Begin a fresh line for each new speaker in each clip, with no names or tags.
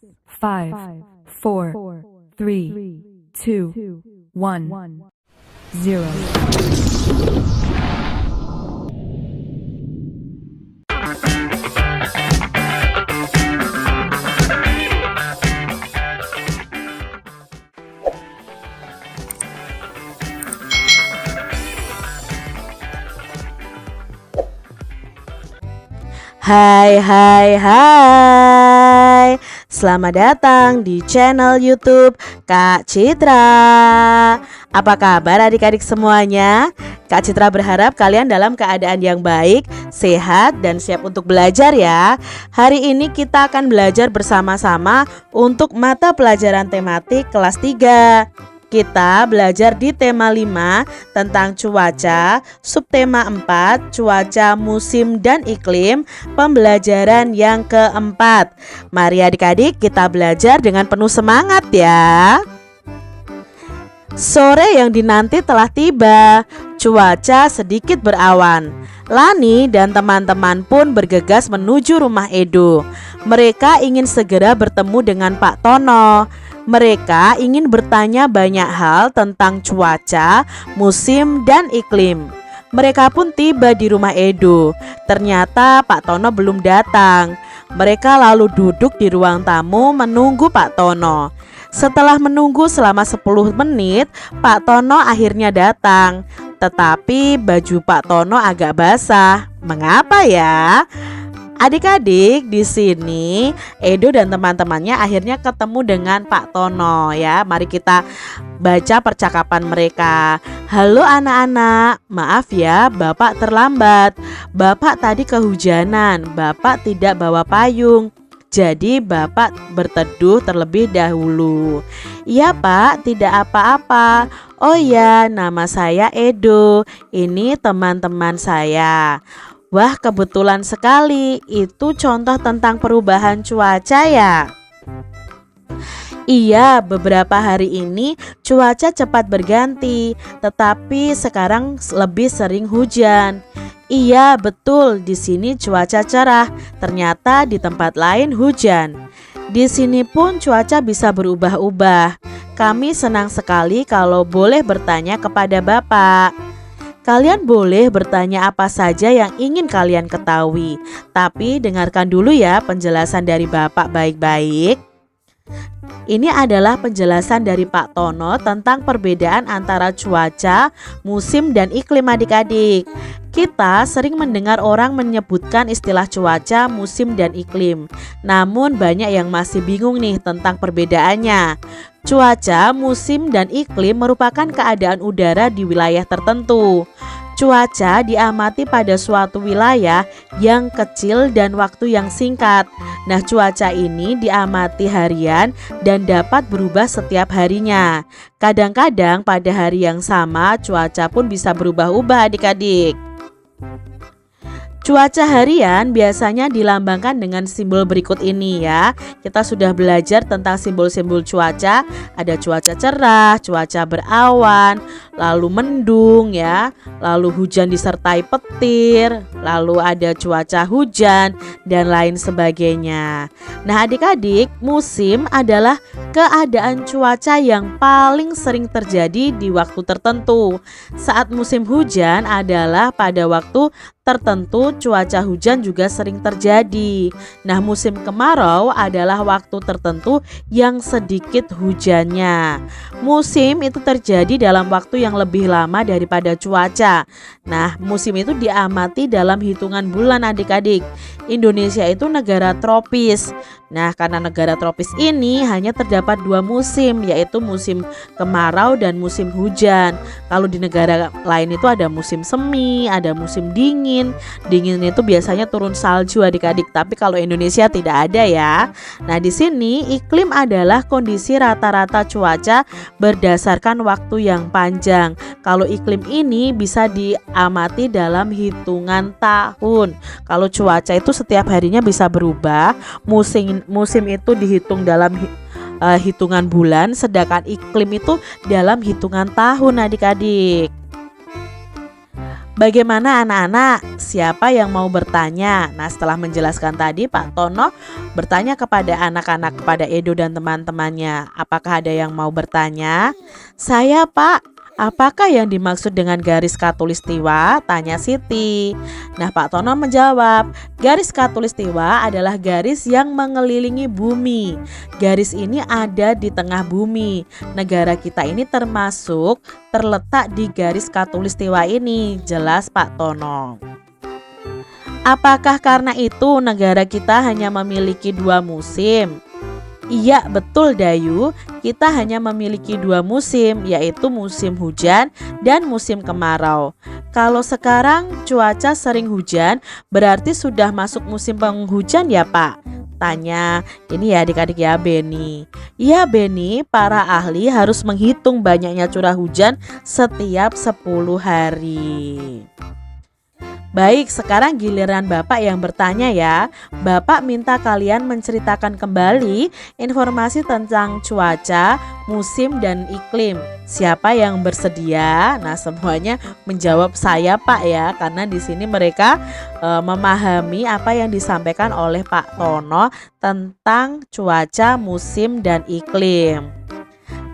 5, 4, 3, 2, 1, 0.
Hai. Selamat datang di channel YouTube Kak Citra. Apa kabar adik-adik semuanya? Kak Citra berharap kalian dalam keadaan yang baik, sehat, dan siap untuk belajar ya. Hari ini kita akan belajar bersama-sama untuk mata pelajaran tematik kelas 3. Kita belajar di tema 5 tentang cuaca, subtema 4 cuaca, musim, dan iklim, pembelajaran yang keempat. Mari adik-adik kita belajar dengan penuh semangat ya. Sore yang dinanti telah tiba, cuaca sedikit berawan. Lani dan teman-teman pun bergegas menuju rumah Edo. Mereka ingin segera bertemu dengan Pak Tono. Mereka ingin bertanya banyak hal tentang cuaca, musim, dan iklim. Mereka pun tiba di rumah Edo. Ternyata Pak Tono belum datang. Mereka lalu duduk di ruang tamu menunggu Pak Tono. Setelah menunggu selama 10 menit, Pak Tono akhirnya datang. Tetapi baju Pak Tono agak basah. Mengapa ya? Adik-adik, di sini Edo dan teman-temannya akhirnya ketemu dengan Pak Tono ya. Mari kita baca percakapan mereka. Halo anak-anak, maaf ya Bapak terlambat. Bapak tadi kehujanan, Bapak tidak bawa payung. Jadi Bapak berteduh terlebih dahulu. Iya Pak, tidak apa-apa. Oh ya, nama saya Edo. Ini teman-teman saya. Wah, kebetulan sekali. Itu contoh tentang perubahan cuaca ya? Iya, beberapa hari ini cuaca cepat berganti, tetapi sekarang lebih sering hujan. Iya, betul. Di sini cuaca cerah. Ternyata di tempat lain hujan. Di sini pun cuaca bisa berubah-ubah. Kami senang sekali kalau boleh bertanya kepada Bapak. Kalian boleh bertanya apa saja yang ingin kalian ketahui, tapi dengarkan dulu ya penjelasan dari Bapak baik-baik. Ini adalah penjelasan dari Pak Tono tentang perbedaan antara cuaca, musim, dan iklim adik-adik. Kita sering mendengar orang menyebutkan istilah cuaca, musim, dan iklim. Namun banyak yang masih bingung nih tentang perbedaannya. Cuaca, musim, dan iklim merupakan keadaan udara di wilayah tertentu. Cuaca diamati pada suatu wilayah yang kecil dan waktu yang singkat. Nah, cuaca ini diamati harian dan dapat berubah setiap harinya. Kadang-kadang pada hari yang sama cuaca pun bisa berubah-ubah adik-adik. Cuaca harian biasanya dilambangkan dengan simbol berikut ini ya. Kita sudah belajar tentang simbol-simbol cuaca. Ada cuaca cerah, cuaca berawan, lalu mendung ya, lalu hujan disertai petir, lalu ada cuaca hujan, dan lain sebagainya. Nah adik-adik, musim adalah keadaan cuaca yang paling sering terjadi di waktu tertentu. Saat musim hujan adalah pada waktu tertentu cuaca hujan juga sering terjadi. Nah, musim kemarau adalah waktu tertentu yang sedikit hujannya. Musim itu terjadi dalam waktu yang lebih lama daripada cuaca. Nah, musim itu diamati dalam hitungan bulan adik-adik. Indonesia itu negara tropis. Nah, karena negara tropis ini hanya terdapat 2 musim, yaitu musim kemarau dan musim hujan. Kalau di negara lain itu ada musim semi, ada musim dingin. Dingin itu biasanya turun salju adik-adik, tapi kalau Indonesia tidak ada ya. Nah, di sini iklim adalah kondisi rata-rata cuaca berdasarkan waktu yang panjang. Kalau iklim ini bisa diamati dalam hitungan tahun. Kalau cuaca itu setiap harinya bisa berubah. Musim itu dihitung dalam hitungan bulan, sedangkan iklim itu dalam hitungan tahun adik-adik. Bagaimana anak-anak? Siapa yang mau bertanya? Nah, setelah menjelaskan tadi, Pak Tono bertanya kepada anak-anak, kepada Edo dan teman-temannya. Apakah ada yang mau bertanya? Saya, Pak. Apakah yang dimaksud dengan garis khatulistiwa? Tanya Siti. Nah, Pak Tono menjawab, garis khatulistiwa adalah garis yang mengelilingi bumi. Garis ini ada di tengah bumi. Negara kita ini terletak di garis khatulistiwa ini. Jelas Pak Tono. Apakah karena itu negara kita hanya memiliki 2 musim? Iya, betul Dayu. Kita hanya memiliki 2 musim, yaitu musim hujan dan musim kemarau. Kalau sekarang cuaca sering hujan, berarti sudah masuk musim penghujan ya Pak? Tanya ini ya adik-adik ya Beni. Iya Beni, para ahli harus menghitung banyaknya curah hujan setiap 10 hari. Baik, sekarang giliran Bapak yang bertanya ya. Bapak minta kalian menceritakan kembali informasi tentang cuaca, musim, dan iklim. Siapa yang bersedia? Nah, semuanya menjawab saya Pak ya, karena di sini mereka memahami apa yang disampaikan oleh Pak Tono tentang cuaca, musim, dan iklim.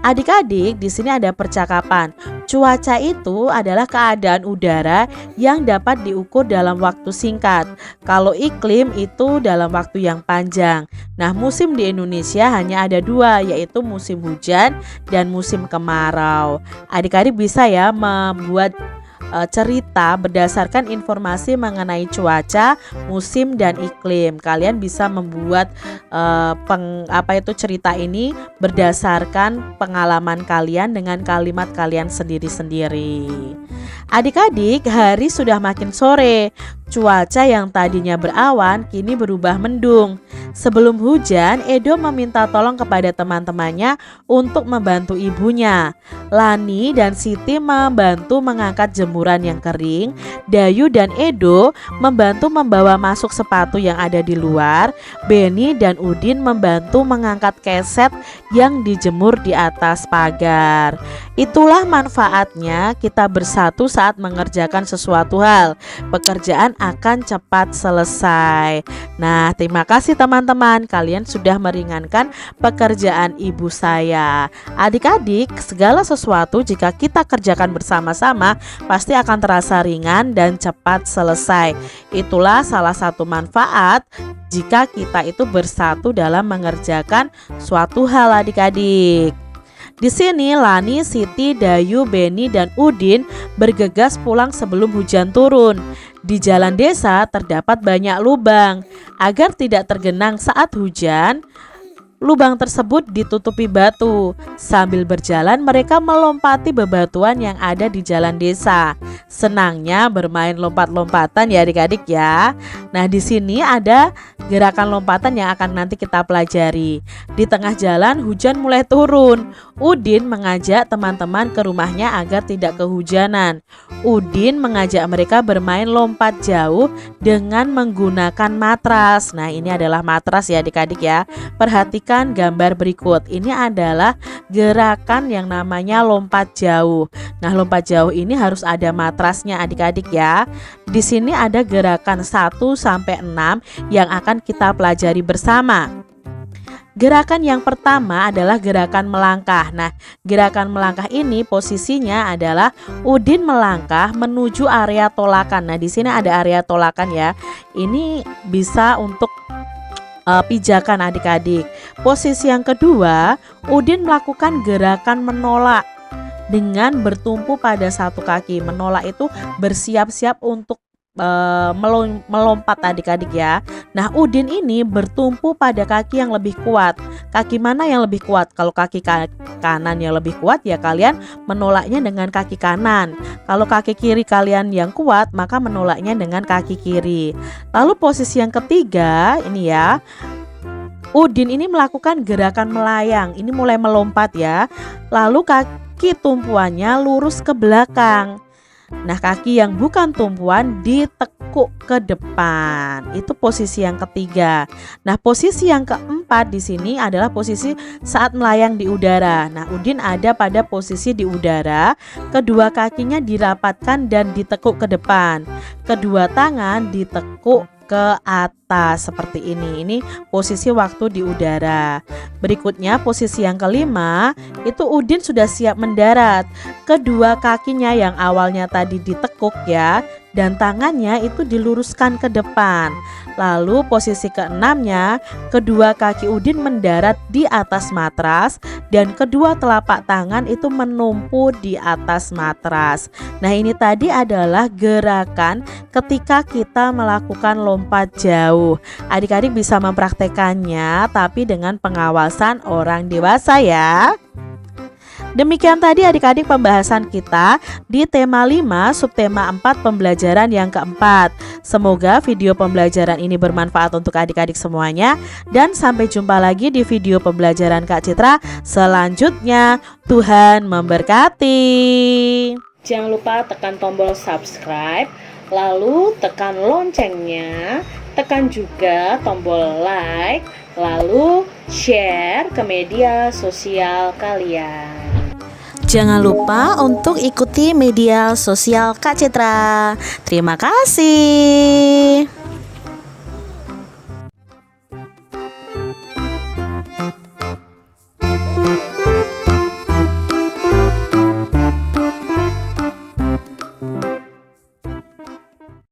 Adik-adik, di sini ada percakapan. Cuaca itu adalah keadaan udara yang dapat diukur dalam waktu singkat. Kalau iklim itu dalam waktu yang panjang. Nah, musim di Indonesia hanya ada 2, yaitu musim hujan dan musim kemarau. Adik-adik bisa ya membuat cerita berdasarkan informasi mengenai cuaca, musim, dan iklim. Kalian bisa membuat cerita ini berdasarkan pengalaman kalian dengan kalimat kalian sendiri-sendiri. Adik-adik, hari sudah makin sore. Cuaca yang tadinya berawan kini berubah mendung. Sebelum hujan, Edo meminta tolong kepada teman-temannya untuk membantu ibunya. Lani dan Siti membantu mengangkat jemuran yang kering. Dayu dan Edo membantu membawa masuk sepatu yang ada di luar. Beni dan Udin membantu mengangkat keset yang dijemur di atas pagar. Itulah manfaatnya kita bersatu saat mengerjakan sesuatu hal. Pekerjaan akan cepat selesai. Nah, terima kasih teman-teman, kalian sudah meringankan pekerjaan ibu saya. Adik-adik, segala sesuatu jika kita kerjakan bersama-sama pasti akan terasa ringan dan cepat selesai. Itulah salah satu manfaat jika kita itu bersatu dalam mengerjakan suatu hal adik-adik. Di sini Lani, Siti, Dayu, Beni, dan Udin bergegas pulang sebelum hujan turun. Di jalan desa terdapat banyak lubang. Agar tidak tergenang saat hujan, lubang tersebut ditutupi batu. Sambil berjalan mereka melompati bebatuan yang ada di jalan desa. Senangnya bermain lompat-lompatan ya adik-adik ya. Nah, di sini ada gerakan lompatan yang akan nanti kita pelajari. Di tengah jalan hujan mulai turun. Udin mengajak teman-teman ke rumahnya agar tidak kehujanan. Udin mengajak mereka bermain lompat jauh dengan menggunakan matras. Nah, ini adalah matras ya adik-adik ya. Perhatikan gambar berikut. Ini adalah gerakan yang namanya lompat jauh. Nah, lompat jauh ini harus ada matrasnya adik-adik ya. Di sini ada gerakan 1 sampai 6 yang akan kita pelajari bersama. Gerakan yang pertama adalah gerakan melangkah. Nah, gerakan melangkah ini posisinya adalah Udin melangkah menuju area tolakan. Nah, di sini ada area tolakan ya. Ini bisa untuk pijakan adik-adik. Posisi yang kedua, Udin melakukan gerakan menolak dengan bertumpu pada satu kaki. Menolak itu bersiap-siap untuk melompat adik-adik ya. Nah, Udin ini bertumpu pada kaki yang lebih kuat. Kaki mana yang lebih kuat? Kalau kaki kanan yang lebih kuat ya kalian menolaknya dengan kaki kanan. Kalau kaki kiri kalian yang kuat maka menolaknya dengan kaki kiri. Lalu posisi yang ketiga ini ya, Udin ini melakukan gerakan melayang. Ini mulai melompat ya. Lalu kaki tumpuannya lurus ke belakang. Nah, kaki yang bukan tumpuan ditekuk ditekuk ke depan. Itu posisi yang ketiga. Nah, posisi yang keempat di sini adalah posisi saat melayang di udara. Nah, Udin ada pada posisi di udara, kedua kakinya dirapatkan dan ditekuk ke depan. Kedua tangan ditekuk ke atas seperti ini. Ini posisi waktu di udara. Berikutnya posisi yang kelima, itu Udin sudah siap mendarat. Kedua kakinya yang awalnya tadi ditekuk ya, dan tangannya itu diluruskan ke depan. Lalu posisi keenamnya, kedua kaki Udin mendarat di atas matras dan kedua telapak tangan itu menumpu di atas matras. Nah, ini tadi adalah gerakan ketika kita melakukan lompat jauh. Adik-adik bisa mempraktekannya tapi dengan pengawasan orang dewasa ya. Demikian tadi adik-adik pembahasan kita di tema 5 subtema 4 pembelajaran yang keempat. Semoga video pembelajaran ini bermanfaat untuk adik-adik semuanya. Dan sampai jumpa lagi di video pembelajaran Kak Citra selanjutnya. Tuhan memberkati. Jangan lupa tekan tombol subscribe, lalu tekan loncengnya, tekan juga tombol like, lalu share ke media sosial kalian. Jangan lupa untuk ikuti media sosial Kak Citra. Terima kasih.